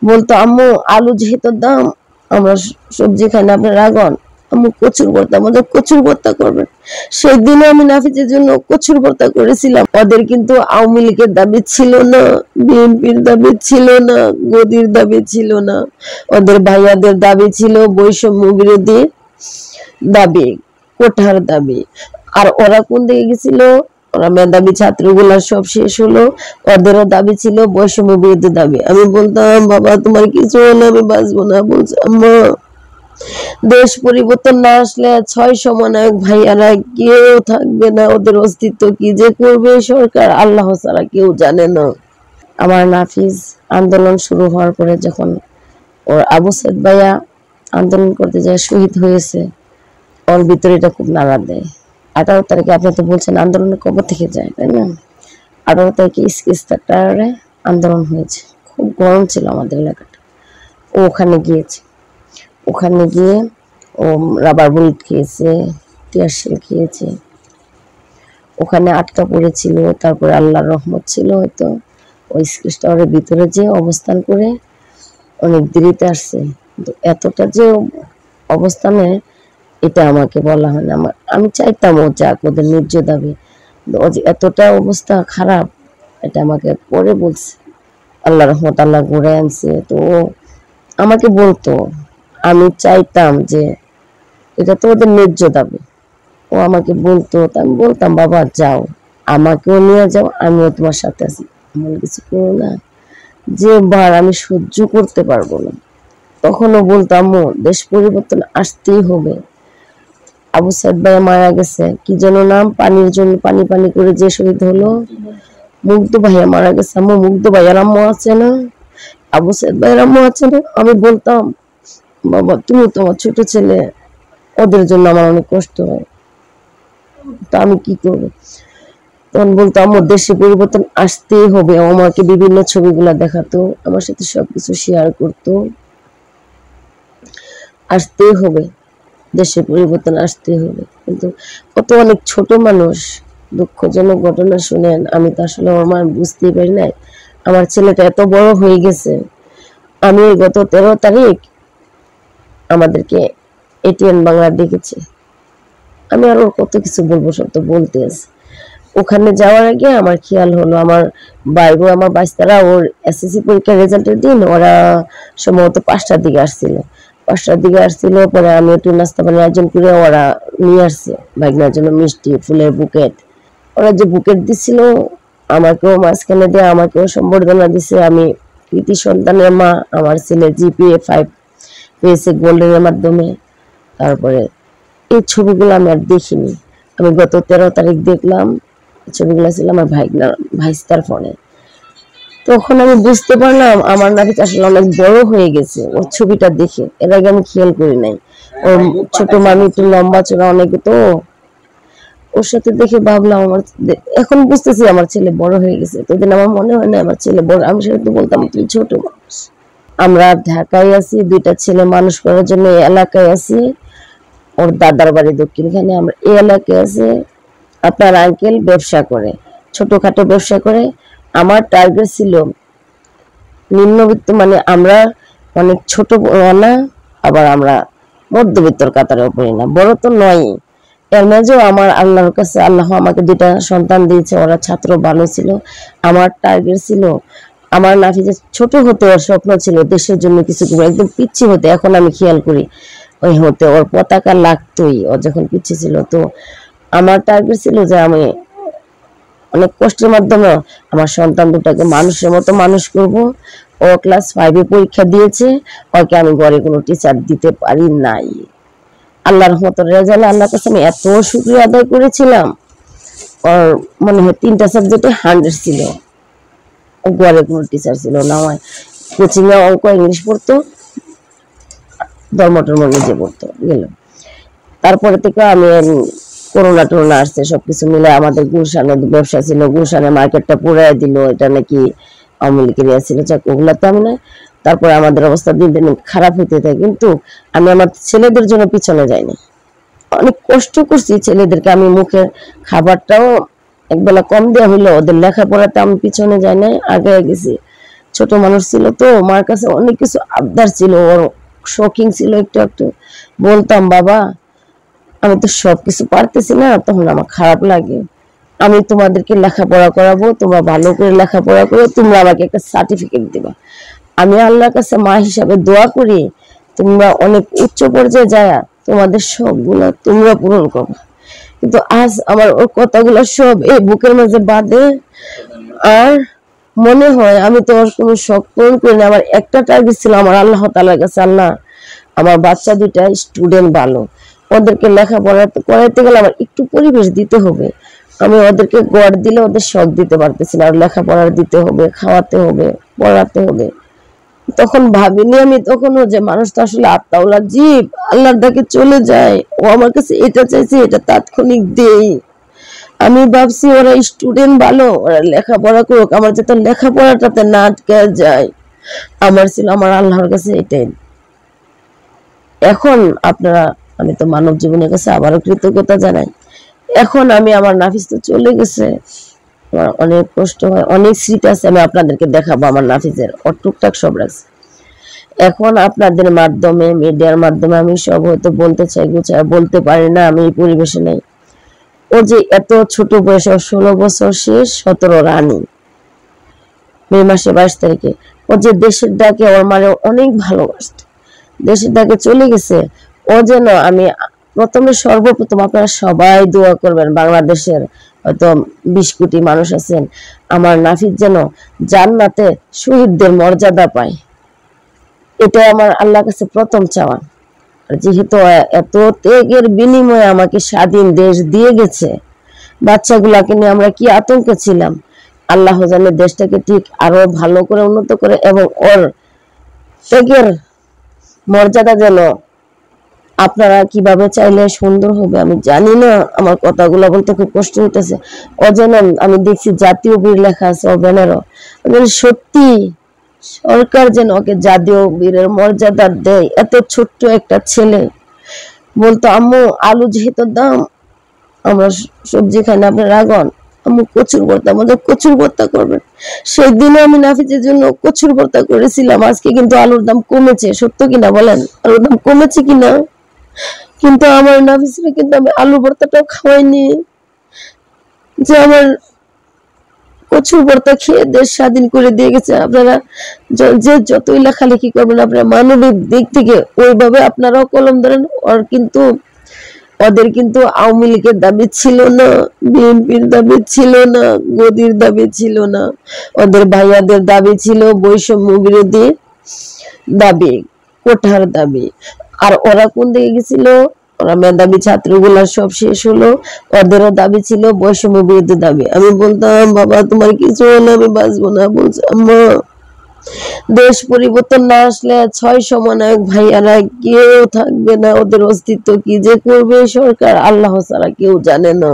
বলতো আম্মু আলু যেহেতু দাম আমরা সবজি খাই না, আপনি রাগন আম্মু কচুর ভর্তা, আমাদের কচুর ভর্তা করবেন। সেই দিনে আমি নাফিজের জন্য কচুর ভর্তা করেছিলাম। ওদের কিন্তু আওয়ামী লীগের দাবি ছিল না, বিএনপির দাবি ছিল না, গদির দাবি ছিল না, ওদের ভাইয়াদের দাবি ছিল বৈষম্য বিরোধী দাবি, কোঠার দাবি। আর ওরা কোন দিকে গেছিল? ওরা মেধাবী ছাত্রগুলা সব শেষ হলো, ওদেরও দাবি ছিল বৈষম্য বিরোধী দাবি। আমি বলতাম বাবা তোমার কিছু হলে আমি বাঁচবো না। বলছে আম্মা দেশ পরিবর্তন না আসলে 6 সমন্বয়ক ভাইয়ারা কেউ থাকবে না, ওদের অস্তিত্ব কি যে করবে সরকার আল্লাহ ছাড়া কেউ জানে না। আমার নাফিজ আন্দোলন শুরু হওয়ার পরে যখন ওর আবু সাইদ ভাইয়া আন্দোলন করতে যায় শহীদ হয়েছে, ওর ভিতরে এটা খুব নাড়া দেয়। 18 তারিখে আপনি তো বলছেন আন্দোলনে কবে থেকে যায়, তাই না? 18 তারিখে ইস্কিস্তাটারে আন্দোলন হয়েছে, খুব গরম ছিল আমাদের এলাকাটা। ও ওখানে গিয়েছে, ওখানে গিয়ে ও রাবার বুলেট খেয়েছে, টিয়ারশেল খেয়েছে, ওখানে আটকা পড়েছিল। তারপরে আল্লাহর রহমত ছিল হয়তো ওই ইস্কিস্তাটারের ভিতরে যে অবস্থান করে অনেক দেরিতে আসছে। এতটা যে অবস্থানে এটা আমাকে বলা হয় না। আমি চাইতাম ও যাক, ওদের ন্যায্য দাবি, এতটা অবস্থা খারাপ এটা আমাকে পরে বলছে। আল্লাহ রহমত আল্লাহ ঘুরে আনছে। তো আমাকে বলতো, আমি চাইতাম যে এটা তো ওদের ন্যায্য দাবি। ও আমাকে বলতো, আমি বলতাম বাবা যাও, আমাকেও নিয়ে যাও, আমিও তোমার সাথে আছি, এমন কিছু করো না যে বার আমি সহ্য করতে পারবো না। তখনও বলতাম দেশ পরিবর্তন আসতেই হবে। আবু সাইদ ভাই মারা গেছে, কি যেন নাম, পানির জন্য পানি পানি করে যে শহীদ হলো, মুগ্ধ ভাইয়া মারা গেছে। আম্মু মুগ্ধ ভাইয়ার আম্মু আছে না, আবু সাইদ ভাইয়ের আম্মু আছে না? আমি বলতাম বাবা তুমি তোমার ছোট ছেলে, ওদের জন্য আমার অনেক কষ্ট হয়, তা আমি কি করবো? তখন বলতো আম্মু দেশে পরিবর্তন আসতেই হবে। আমাকে বিভিন্ন ছবিগুলা দেখাতো, আমার সাথে সবকিছু শেয়ার করতো, আসতেই হবে, দেশে পরিবর্তন আসতেই হবে। কিন্তু কত অনেক ছোট মানুষ, দুঃখজনক ঘটনা শুনেন, আমি তো আসলে আমার বুঝতেই পারি নাই। আমার ছেলেটা এত বড় হয়ে গেছে। আমি গত 13 তারিখ আমাদেরকে এটিএন বাংলা ডেকেছে। আমি আরো কত কিছু বলবো, সব তো বলতে আছে। ওখানে যাওয়ার আগে আমার খেয়াল হলো আমার বাইরে আমার বাচ্চারা ওর এসএসসি পরীক্ষার রেজাল্টের দিন ওরা সম্ভবত 5টার দিকে আসছিল। 5টার দিকে আসছিল, পরে আমি একটু নাস্তা পানি আয়োজন করে ওরা নিয়ে আসছে ভাগনার জন্য মিষ্টি, ফুলের বুকেট। ওরা যে বুকেট দিছিল আমাকেও মাঝখানে দিয়ে আমাকেও সম্বর্ধনা দিছে। আমি কৃতি সন্তানের মা, আমার ছেলে জিপিএ 5 পেয়েছে গোল্ডেনের মাধ্যমে। তারপরে এই ছবিগুলো আমি আর দেখিনি, আমি গত 13 তারিখ দেখলাম। ছবিগুলো ছিল আমার ভাইস্তার ফোনে। তখন আমি বুঝতে পারলাম আমার নাফিস আসলে অনেক বড় হয়ে গেছে ওর ছবিটা দেখে। এর আগে আমি খেয়াল করি নাই। ওর ছোট মামি একটু লম্বা চড়া অনেক, তো ওর সাথে দেখে ভাবলাম আমার, এখন বুঝতেছি আমার ছেলে বড় হয়ে গেছে। তোদিন আমার মনে হয় না আমার ছেলে বড়, আমি সেটা তো বলতাম তুই ছোট মানুষ। আমরা ঢাকায় আছি, 2টা ছেলে মানুষ করার জন্য এই এলাকায় আছি। ওর দাদার বাড়ি দক্ষিণখানে, আমরা এই এলাকায় আছি। আপনার আঙ্কেল ব্যবসা করে, ছোটখাটো ব্যবসা করে। আমার টার্গেট ছিল নিম্নবিত্ত, মানে আমরা অনেক ছোট না, আবার আমরা মধ্যবিত্তর কাতারেও পড়ি না, বড় তো নয়। এর মাঝেও আমার আল্লাহর কাছে, আল্লাহ আমাকে 2টা সন্তান দিয়েছে, ওরা ছাত্র ভালো ছিল। আমার টার্গেট ছিল আমার নাফিজের ছোট হতে, ওর স্বপ্ন ছিল দেশের জন্য কিছু করবো, একদম পিচ্ছি হতে। এখন আমি খেয়াল করি ওই হতে ওর পতাকা লাগতোই, ও যখন পিচ্ছি ছিল। তো আমার টার্গেট ছিল যে আমি অনেক কষ্টের মাধ্যমে আমার সন্তান দুটাকে মানুষের মতো মানুষ করব। ও ক্লাস 5-এ পরীক্ষা দিয়েছে, ওকে আমি ঘরে কোনো টিচার দিতে পারি নাই। আল্লাহর রহমতের রেজাল্ট আল্লাহর কাছে আমি এত শুকরিয়া আদায় করেছিলাম। ওর মনে হয় 3টা সাবজেক্টে 100 ছিল, ঘরে কোনো টিচার ছিল না। আমার কোচিং এ অঙ্ক ইংলিশ পড়তো, ধর্ম টর্ম নিজে পড়তো গেল। তারপরে থেকে আমি করোনা টোনা আসছে, সবকিছু মিলে আমাদের গুলশানের ব্যবসা ছিল, গুলশানের মার্কেটটা পুরাই দিল, এটা নাকি আওয়ামী লীগের ছিল, যাক ওগুলা তো আমি না। তারপরে আমাদের অবস্থা দিন দিন খারাপ হইতে থাকে, কিন্তু আমি আমার ছেলেদের জন্য পিছনে যাইনি। অনেক কষ্ট করছি ছেলেদেরকে, আমি মুখের খাবারটাও একবেলা কম দেওয়া হইলো, ওদের লেখাপড়াতে আমি পিছনে যাই নাই, আগে গেছি। ছোট মানুষ ছিল তো, মার কাছে অনেক কিছু আবদার ছিল, ওর শৌখিন ছিল একটু একটু। বলতাম বাবা আমি তো সবকিছু পারতেছি না, তখন আমার খারাপ লাগে। আমি তোমাদেরকে লেখাপড়া করাবো, তোমরা ভালো করে লেখাপড়া করো, তোমরা আমাকে একটা সার্টিফিকেট দিবা। আমি আল্লাহর কাছে মা হিসাবে দোয়া করি তোমরা অনেক উচ্চ পর্যায়ে যায় তোমাদের সবগুলা তোমরা পূরণ করো। কিন্তু আজ আমার ওর কথাগুলো সব এই বুকের মাঝে বাঁধে। আর মনে হয় আমি তো ওর কোনো শখ পূরণ করি না। আমার একটা টার্গেট ছিল আমার আল্লাহ তাআলার কাছে, আল্লাহ আমার বাচ্চা দুইটা স্টুডেন্ট ভালো, ওদেরকে লেখাপড়া করাইতে গেলে আমার একটু পরিবেশ দিতে হবে। আমি ওদেরকে গড় দিলে ওদের শখ দিতে পারতেছি না, আর লেখাপড়ার দিতে হবে, খাওয়াতে হবে, পড়াতে হবে। তখন ভাবিনি আমি তখনও যে মানুষ তো আসলে আত্মাওয়ালা জীব, আল্লাহর ডাকে চলে যায়। ও আমার কাছে এটা চাইছে, এটা তাৎক্ষণিক দেই। আমি ভাবছি ওরা স্টুডেন্ট ভালো, ওরা লেখাপড়া করুক, আমার যাতে লেখাপড়াটাতে না আটকে যায়। আমার ছিল আমার আল্লাহর কাছে এটাই। এখন আপনারা, আমি তো মানব জীবনের কাছে আবারও কৃতজ্ঞতা জানাই। এখন আমি আমার নাফিস তো চলে গেছে, আমার অনেক কষ্ট হয়, অনেক স্মৃতি আছে, আমি আপনাদেরকে দেখাবো আমার নাফিসের, ওর টুকটাক সব রাখছে। এখন আপনাদের মাধ্যমে, মিডিয়ার মাধ্যমে আমি সব হয়তো বলতে চাই, গুছায় বলতে পারি না, আমি এই পরিবেশে নাই। ও যে এত ছোট বয়সে, 16 বছর শেষ, 17 রানী, মে মাসে 22 তারিখে ও যে দেশের ডাকে, ওর মানে অনেক ভালোবাসত, দেশের ডাকে চলে গেছে। ও যেন, আমি প্রথমে সর্বপ্রথম আপনারা সবাই দোয়া করবেন, বাংলাদেশের হয়তো 20 কোটি মানুষ আছেন, আমার নাফিস যেন জান্নাতে শহীদদের মর্যাদা পায়। এটা আমার আল্লাহর কাছে প্রথম চাওয়া। আর যেহেতু এত ত্যাগের বিনিময়ে আমাকে স্বাধীন দেশ দিয়ে গেছে, বাচ্চাগুলাকে নিয়ে আমরা কি আতঙ্কে ছিলাম, আল্লাহ জানে দেশটাকে ঠিক আরো ভালো করে উন্নত করে, এবং ওর ত্যাগের মর্যাদা যেন আপনারা কিভাবে চাইলে সুন্দর হবে আমি জানি না। আমার কথাগুলো বলতে খুব কষ্ট হইতেছে। ও যেন, আমি দেখছি জাতীয় বীর লেখা আছে ও ব্যানারও, সত্যি সরকার যেন ওকে জাতীয় বীরের মর্যাদা দেয়। এত ছোট্ট একটা ছেলে বলতো আম্মু আলু যেহেতু দাম, আমরা সবজি খাই না, আপনার রাগন, আম্মু কচুর ভর্তা, আমাদের কচুর ভর্তা করবেন। সেই দিনে আমি নাফিজের জন্য কচুর ভর্তা করেছিলাম। আজকে কিন্তু আলুর দাম কমেছে, সত্য কিনা বলেন, আলুর দাম কমেছে কিনা? কিন্তু আমার নাফিসকে কিন্তু আমি আলু ভর্তাটাও খাওয়াইনি, যে আমার কচুর ভর্তা খেয়ে দেশ স্বাধীন করে দিয়ে গেছে। আপনারা যে যতই লেখালেখি করবেন, আপনারা মানবিক দিক থেকে ওইভাবে আপনারাও কলম ধরেন। ওর কিন্তু, ওদের কিন্তু আওয়ামী লীগের দাবি ছিল না, বিএনপির দাবি ছিল না, গদির দাবি ছিল না, ওদের ভাইয়াদের দাবি ছিল বৈষম্য বিরোধী দাবি, কোঠার দাবি। আর ওরা কোন দিকে গেছিল? ওরা মেধাবী ছাত্রগুলা সব শেষ হলো, ওদেরও দাবি ছিল বৈষম্য বিরোধী দাবি। আমি বলতাম বাবা তোমার কিছু হলে আমি বাঁচবো না। বলছে আম্মা দেশ পরিবর্তন না আসলে 6 সমন্বয়ক ভাইয়ারা কেউ থাকবে না, ওদের অস্তিত্ব কি যে করবে সরকার, আল্লাহ ছাড়া কেউ জানে না।